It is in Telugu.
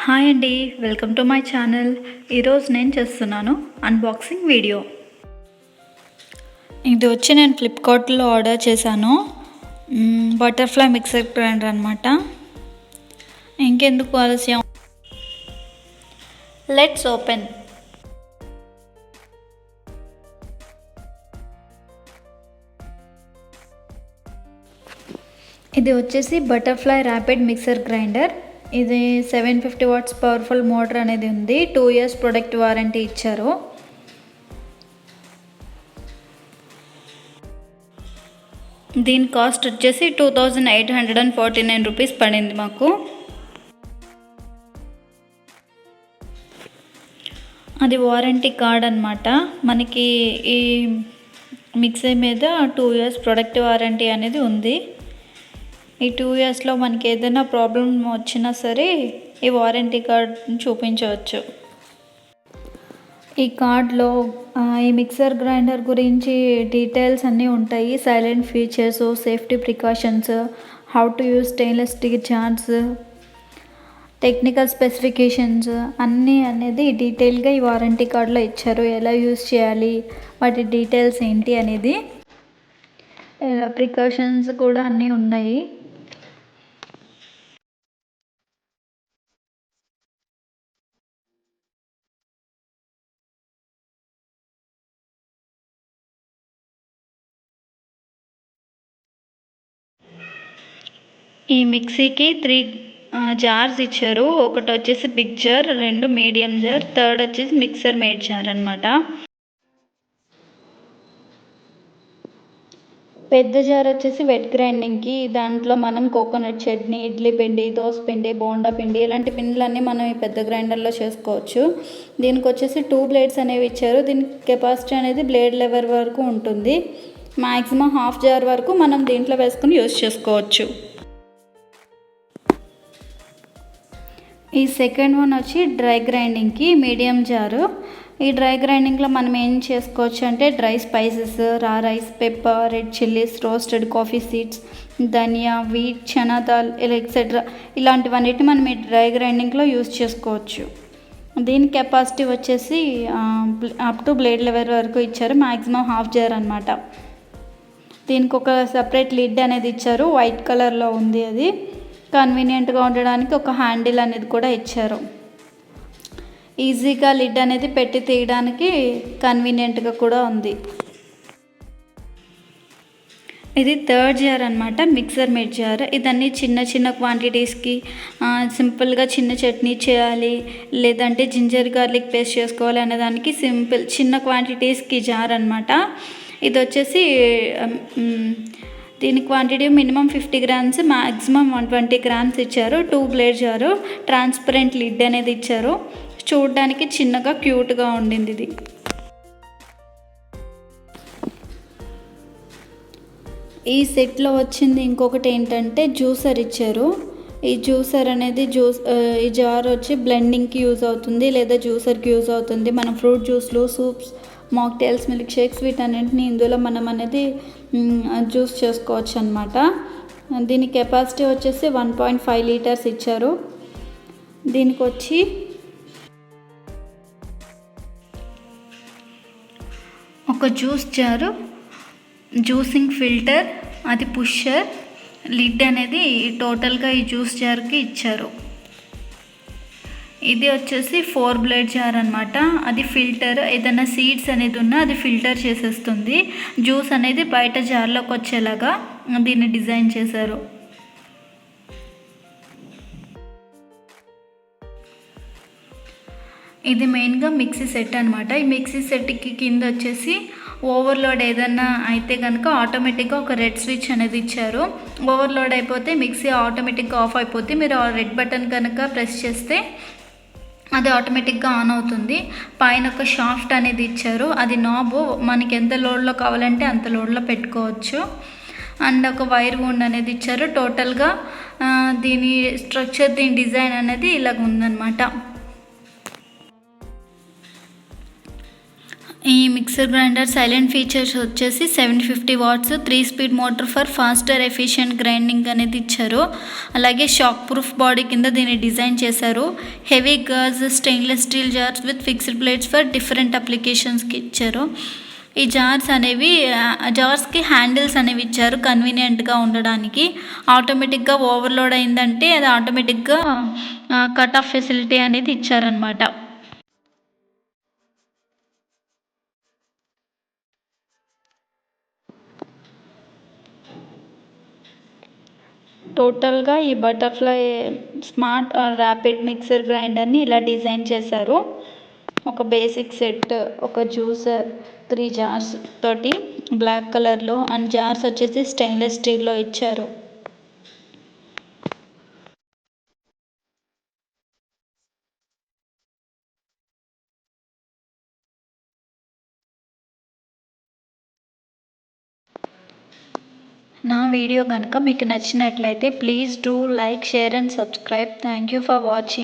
హాయ్ అండి, వెల్కమ్ టు మై ఛానల్. ఈరోజు నేను చేస్తున్నాను అన్బాక్సింగ్ వీడియో. ఇది వచ్చి నేను ఫ్లిప్కార్ట్లో ఆర్డర్ చేశాను. బటర్ఫ్లై మిక్సర్ గ్రైండర్ అనమాట. ఇంకెందుకు ఆలస్యం, లెట్స్ ఓపెన్. ఇది వచ్చేసి బటర్ఫ్లై ర్యాపిడ్ మిక్సర్ గ్రైండర్. ఇది 750 వాట్స్ పవర్ఫుల్ మోటార్ అనేది ఉంది. 2 years ప్రొడక్ట్ వారంటీ ఇచ్చారు. దీని కాస్ట్ వచ్చేసి 2849 రూపీస్ పడింది మాకు. అది వారంటీ కార్డ్ అనమాట. మనకి ఈ మిక్సర్ మీద 2 years ప్రొడక్ట్ వారంటీ అనేది ఉంది. ఈ 2 yearsలో మనకి ఏదైనా ప్రాబ్లం వచ్చినా సరే ఈ వారంటీ కార్డ్ చూపించవచ్చు. ఈ కార్డ్లో ఈ మిక్సర్ గ్రైండర్ గురించి డీటెయిల్స్ అన్నీ ఉంటాయి. Silent features, safety precautions, how to use stainless steel jars, technical specifications అన్నీ అనేది డీటెయిల్గా ఈ వారంటీ కార్డులో ఇచ్చారు. ఎలా యూజ్ చేయాలి, వాటి డీటెయిల్స్ ఏంటి అనేది, ప్రికాషన్స్ కూడా అన్నీ ఉన్నాయి. ఈ మిక్సీకి 3 జార్స్ ఇచ్చారు. ఒకటి వచ్చేసి big jar, 2 medium jar, third వచ్చేసి మిక్సర్ మేడ్ జార్ అనమాట. పెద్ద జార్ వచ్చేసి వెట్ గ్రైండింగ్కి. దాంట్లో మనం కోకోనట్ చట్నీ, ఇడ్లీ పిండి, దోస పిండి, బోండా పిండి ఇలాంటి పిండిలన్నీ మనం ఈ పెద్ద గ్రైండర్లో చేసుకోవచ్చు. దీనికి వచ్చేసి 2 బ్లేడ్స్ అనేవి ఇచ్చారు. దీనికి కెపాసిటీ అనేది బ్లేడ్ లెవెల్ వరకు ఉంటుంది. మ్యాక్సిమం హాఫ్ జార్ వరకు మనం దీంట్లో వేసుకుని యూజ్ చేసుకోవచ్చు. ఈ సెకండ్ వన్ వచ్చి డ్రై గ్రైండింగ్కి మీడియం జారు. ఈ డ్రై గ్రైండింగ్లో మనం ఏం చేసుకోవచ్చు అంటే dry spices, raw rice, pepper, red chillies, roasted coffee seeds, dhania, wheat, chana dal ఇలా ఎక్సెట్రా ఇలాంటివన్నిటిని మనం ఈ డ్రై గ్రైండింగ్లో యూజ్ చేసుకోవచ్చు. దీని కెపాసిటీ వచ్చేసి అప్ టు బ్లేడ్ లెవెల్ వరకు ఇచ్చారు. మ్యాక్సిమం హాఫ్ జార్ అనమాట. దీనికి ఒక సపరేట్ లిడ్ అనేది ఇచ్చారు. వైట్ కలర్లో ఉంది. అది కన్వీనియంట్గా ఉండడానికి ఒక హ్యాండిల్ అనేది కూడా ఇచ్చారు. ఈజీగా లిడ్ అనేది పెట్టి తీయడానికి కన్వీనియంట్గా కూడా ఉంది. ఇది థర్డ్ జార్ అనమాట, మిక్సర్ మేడ్ జార్. ఇదన్నీ చిన్న చిన్న క్వాంటిటీస్కి సింపుల్గా చిన్న చట్నీ చేయాలి, లేదంటే జింజర్ గార్లిక్ పేస్ట్ చేసుకోవాలి అనే దానికి సింపుల్ చిన్న క్వాంటిటీస్కి జార్ అనమాట. ఇది వచ్చేసి దీని quantity minimum 50 grams, maximum 120 grams ఇచ్చారు. 2 బ్లేడ్ జారు, ట్రాన్స్పరెంట్ లిడ్ అనేది ఇచ్చారు. చూడడానికి చిన్నగా క్యూట్గా ఉండింది ఇది. ఈ సెట్లో వచ్చింది ఇంకొకటి ఏంటంటే జ్యూసర్ ఇచ్చారు. ఈ జ్యూసర్ అనేది ఈ జార్ వచ్చి బ్లెండింగ్కి యూజ్ అవుతుంది, లేదా జ్యూసర్కి యూజ్ అవుతుంది. మనం ఫ్రూట్ జ్యూస్లు, సూప్స్, మాక్టైల్స్, మిల్క్ షేక్స్ వీటన్నింటినీ ఇందులో మనం అనేది జ్యూస్ చేసుకోవచ్చు అనమాట. దీని కెపాసిటీ వచ్చేసి 1.5 liters ఇచ్చారు. దీనికి వచ్చి ఒక జ్యూస్ జారు, జ్యూసింగ్ ఫిల్టర్, అది పుషర్, లిడ్ అనేది టోటల్గా ఈ జ్యూస్ జార్కి ఇచ్చారు. ఇది వచ్చేసి 4 బ్లేడ్ జార్ అనమాట. అది ఫిల్టర్, ఏదైనా సీడ్స్ అనేది ఉన్నా అది ఫిల్టర్ చేసేస్తుంది. జ్యూస్ అనేది బయట జార్లోకి వచ్చేలాగా దీన్ని డిజైన్ చేశారు. ఇది మెయిన్గా మిక్సీ సెట్ అనమాట. ఈ మిక్సీ సెట్కి కింద వచ్చేసి ఓవర్లోడ్ ఏదన్నా అయితే కనుక ఆటోమేటిక్గా ఒక రెడ్ స్విచ్ అనేది ఇచ్చారు. ఓవర్లోడ్ అయిపోతే మిక్సీ ఆటోమేటిక్గా ఆఫ్ అయిపోతే మీరు ఆ రెడ్ బటన్ కనుక ప్రెస్ చేస్తే అది ఆటోమేటిక్గా ఆన్ అవుతుంది. పైన ఒక షాఫ్ట్ అనేది ఇచ్చారు. అది నాబ్ మనకి ఎంత లోడ్లో కావాలంటే అంత లోడ్లో పెట్టుకోవచ్చు. అండ్ ఒక వైర్ వూండ్ అనేది ఇచ్చారు. టోటల్గా దీని స్ట్రక్చర్, దీని డిజైన్ అనేది ఇలాగ ఉందన్నమాట. ఈ మిక్సర్ గ్రైండర్ సైలెంట్ ఫీచర్స్ వచ్చేసి 750 watts 3 speed motor for faster efficient grinding అనేది ఇచ్చారు. అలాగే షాక్ ప్రూఫ్ బాడీ కింద దీన్ని డిజైన్ చేశారు. Heavy gauge stainless steel jars with fixed plates for different అప్లికేషన్స్కి ఇచ్చారు. ఈ జార్స్కి హ్యాండిల్స్ అనేవి ఇచ్చారు కన్వీనియంట్గా ఉండడానికి. ఆటోమేటిక్గా ఓవర్లోడ్ అయిందంటే అది ఆటోమేటిక్గా కట్ ఆఫ్ ఫెసిలిటీ అనేది ఇచ్చారనమాట. టోటల్గా ఈ బటర్ఫ్లై స్మార్ట్ ర్యాపిడ్ మిక్సర్ గ్రైండర్ని ఇలా డిజైన్ చేశారు. ఒక బేసిక్ సెట్, ఒక జ్యూసర్, 3 జార్స్ తోటి బ్లాక్ కలర్లో, అండ్ జార్స్ వచ్చేసి స్టెయిన్లెస్ స్టీల్లో ఇచ్చారు. నా వీడియో కనుక మీకు నచ్చినట్లయితే please do like, share and subscribe. Thank you for watching.